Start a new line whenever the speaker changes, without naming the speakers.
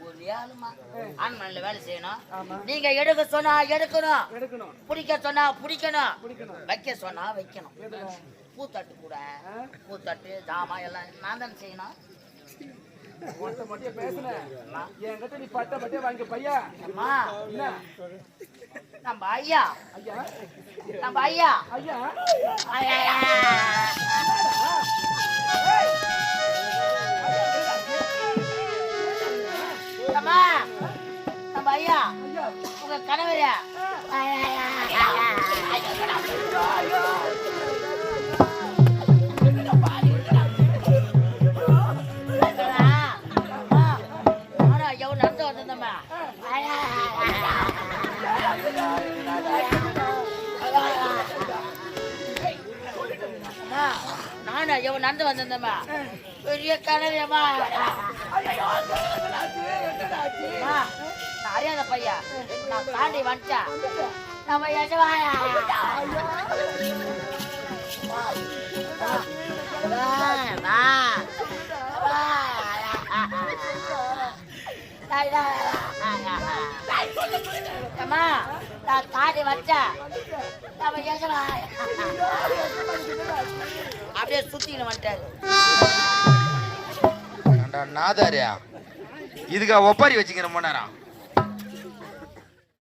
ஒரு ஆளுமா ஆண் மண்ணில் வேலை செய்யணும். நீங்க எடுக்க சொன்னா எடுக்கணும், பிடிக்க சொன்னா பிடிக்கணும், வைக்க சொன்னா வைக்கணும். பூத்தட்டு கூட பூத்தட்டு ஜாமா எல்லாம் நான் தானே செய்யணும். நம்ம ஐயா உங்க கணவரா எவ்வளவு நடந்து வந்திருந்தம்மா. நானும் எவ்வளவு நடந்து வந்திருந்தம்மா. பெரிய கணவரம்மா, அறியாத பையா நான் தாண்டி வந்துட்டா நம்ம யஜமாயா நான் தாண்டி வந்துட்டா நம்ம யஜமாயா அப்படியே சுத்தின்னு வந்துட்டாரு.
நாதாரியா இதுக்கா ஒப்பாரி வச்சுக்கிற நேரம்